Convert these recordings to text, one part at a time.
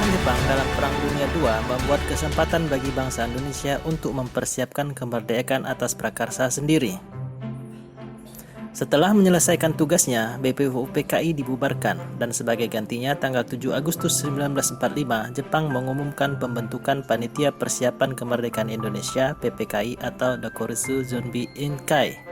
Jepang dalam Perang Dunia II membuat kesempatan bagi bangsa Indonesia untuk mempersiapkan kemerdekaan atas prakarsa sendiri. Setelah menyelesaikan tugasnya, BPUPKI dibubarkan, dan sebagai gantinya tanggal 7 Agustus 1945, Jepang mengumumkan pembentukan Panitia Persiapan Kemerdekaan Indonesia (PPKI) atau Dakoretsu Zonbi Inkai.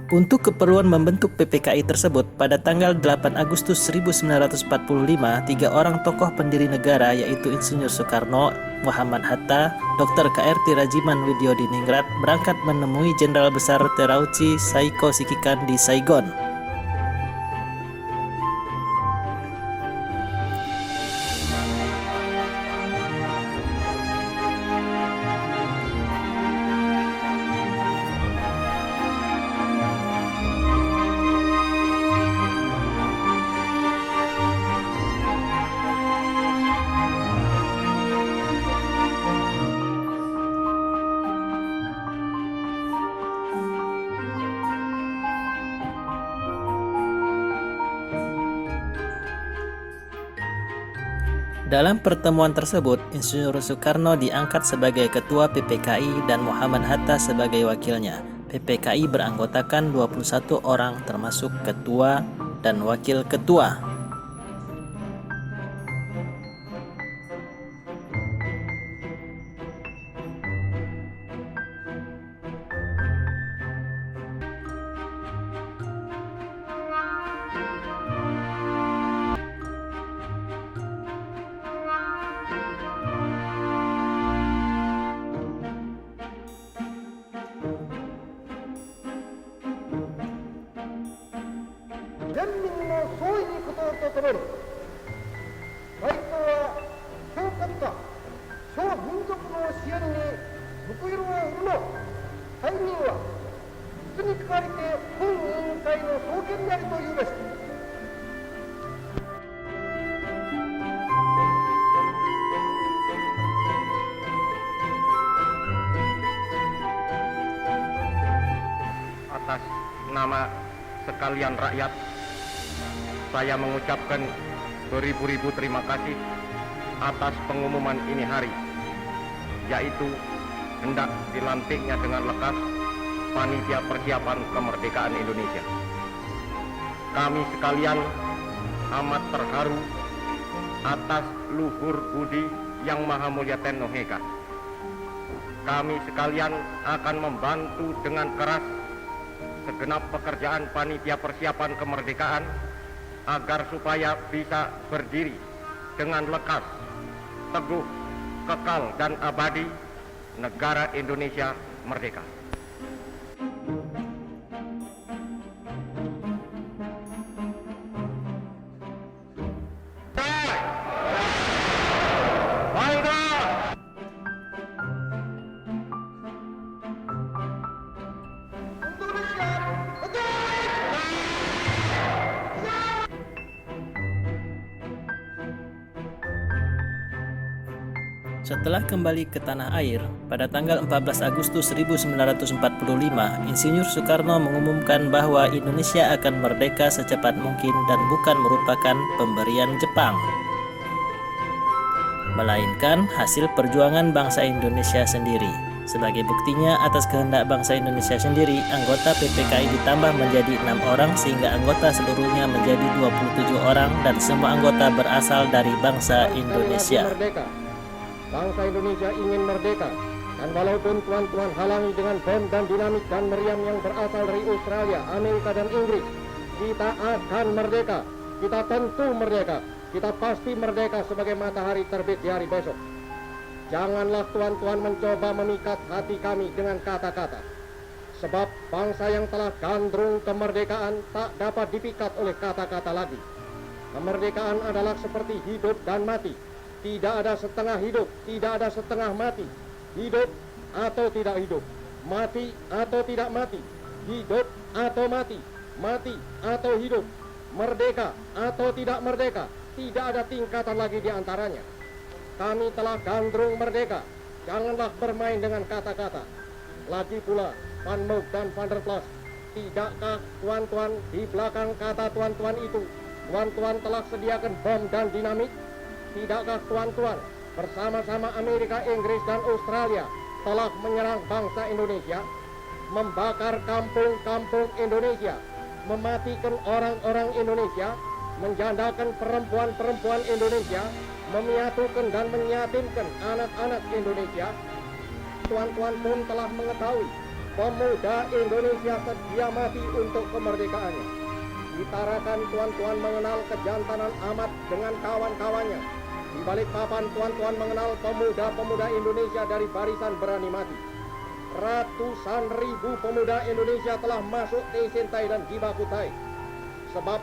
Untuk keperluan membentuk PPKI tersebut, pada tanggal 8 Agustus 1945, 3 orang tokoh pendiri negara yaitu Insinyur Soekarno, Muhammad Hatta, Dr. KRT Rajiman Widyodiningrat berangkat menemui Jenderal Besar Terauchi Saiko Shikikan di Saigon. Dalam pertemuan tersebut, Insinyur Soekarno diangkat sebagai ketua PPKI dan Muhammad Hatta sebagai wakilnya. PPKI beranggotakan 21 orang termasuk ketua dan wakil ketua. Atas nama sekalian rakyat, saya mengucapkan beribu-ribu terima kasih atas pengumuman ini hari, yaitu hendak dilantiknya dengan lekas Panitia Persiapan Kemerdekaan Indonesia. Kami sekalian amat terharu atas luhur budi Yang Maha Mulia Tenno Heka. Kami sekalian akan membantu dengan keras segenap pekerjaan Panitia Persiapan Kemerdekaan agar supaya bisa berdiri dengan lekas, teguh, kekal, dan abadi negara Indonesia merdeka. Setelah kembali ke tanah air, pada tanggal 14 Agustus 1945, Insinyur Soekarno mengumumkan bahwa Indonesia akan merdeka secepat mungkin dan bukan merupakan pemberian Jepang, melainkan hasil perjuangan bangsa Indonesia sendiri. Sebagai buktinya atas kehendak bangsa Indonesia sendiri, anggota PPKI ditambah menjadi 6 orang sehingga anggota seluruhnya menjadi 27 orang dan semua anggota berasal dari bangsa Indonesia. Bangsa Indonesia ingin merdeka, dan walaupun tuan-tuan halangi dengan bom dan dinamit dan meriam yang berasal dari Australia, Amerika, dan Inggris, kita akan merdeka. Kita tentu merdeka. Kita pasti merdeka sebagai matahari terbit di hari besok. Janganlah tuan-tuan mencoba memikat hati kami dengan kata-kata. Sebab bangsa yang telah gandrung kemerdekaan tak dapat dipikat oleh kata-kata lagi. Kemerdekaan adalah seperti hidup dan mati. Tidak ada setengah hidup, tidak ada setengah mati. Hidup atau tidak hidup, mati atau tidak mati, hidup atau mati, mati atau hidup, merdeka atau tidak merdeka. Tidak ada tingkatan lagi di antaranya. Kami telah gandrung merdeka. Janganlah bermain dengan kata-kata. Lagi pula, Van Moog dan Van der Plas Tidakkah tuan-tuan di belakang kata tuan-tuan itu, tuan-tuan telah sediakan bom dan dinamit? Tidakkah tuan-tuan bersama-sama Amerika, Inggris, dan Australia telah menyerang bangsa Indonesia, membakar kampung-kampung Indonesia, mematikan orang-orang Indonesia, menjandakan perempuan-perempuan Indonesia, menyatukan dan menyatimkan anak-anak Indonesia? Tuan-tuan pun telah mengetahui pemuda Indonesia sedia mati untuk kemerdekaannya. Ditarakan tuan-tuan mengenal kejantanan amat dengan kawan-kawannya. Di balik papan tuan-tuan mengenal pemuda-pemuda Indonesia dari barisan berani mati. Ratusan ribu pemuda Indonesia telah masuk Tesintai dan Gibakutai. Sebab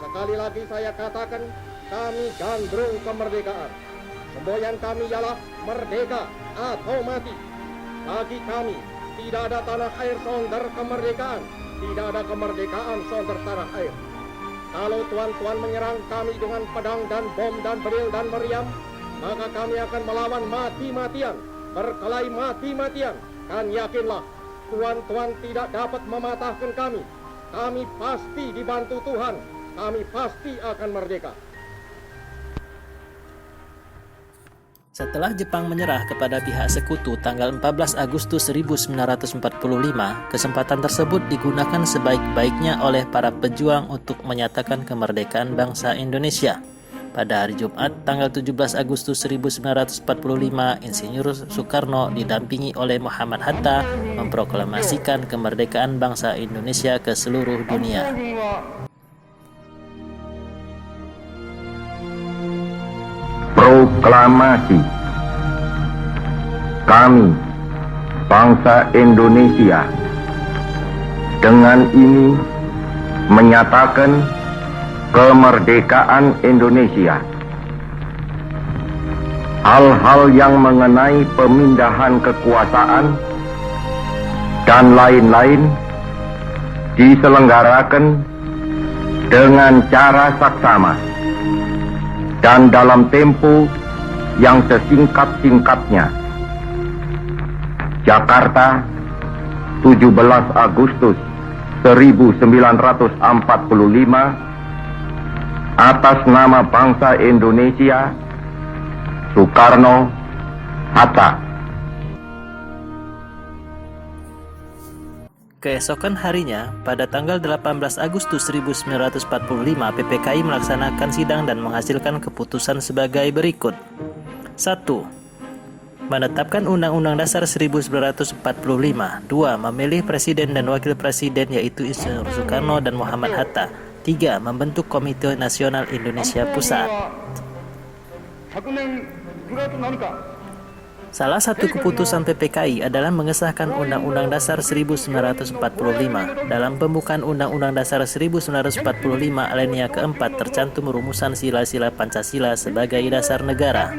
sekali lagi saya katakan, kami gandrung kemerdekaan. Semboyan kami ialah merdeka atau mati. Bagi kami tidak ada tanah air sonder kemerdekaan, tidak ada kemerdekaan sonder tanah air. Kalau tuan-tuan menyerang kami dengan pedang dan bom dan beril dan meriam, maka kami akan melawan mati-matian, berkelahi mati-matian. Dan yakinlah, tuan-tuan tidak dapat mematahkan kami. Kami pasti dibantu Tuhan, kami pasti akan merdeka. Setelah Jepang menyerah kepada pihak sekutu tanggal 14 Agustus 1945, kesempatan tersebut digunakan sebaik-baiknya oleh para pejuang untuk menyatakan kemerdekaan bangsa Indonesia. Pada hari Jumat, tanggal 17 Agustus 1945, Insinyur Soekarno didampingi oleh Muhammad Hatta memproklamasikan kemerdekaan bangsa Indonesia ke seluruh dunia. Proklamasi. Kami, bangsa Indonesia, dengan ini menyatakan kemerdekaan Indonesia. Hal-hal yang mengenai pemindahan kekuasaan dan lain-lain diselenggarakan dengan cara saksama dan dalam tempo yang sesingkat-singkatnya. Jakarta, 17 Agustus 1945, atas nama bangsa Indonesia, Soekarno Hatta. Keesokan harinya, pada tanggal 18 Agustus 1945, PPKI melaksanakan sidang dan menghasilkan keputusan sebagai berikut. 1. Menetapkan Undang-Undang Dasar 1945. 2. Memilih Presiden dan Wakil Presiden yaitu Insinyur Soekarno dan Muhammad Hatta. 3. Membentuk Komite Nasional Indonesia Pusat. Salah satu keputusan PPKI adalah mengesahkan Undang-Undang Dasar 1945. Dalam pembukaan Undang-Undang Dasar 1945 alinea keempat tercantum rumusan sila-sila Pancasila sebagai dasar negara.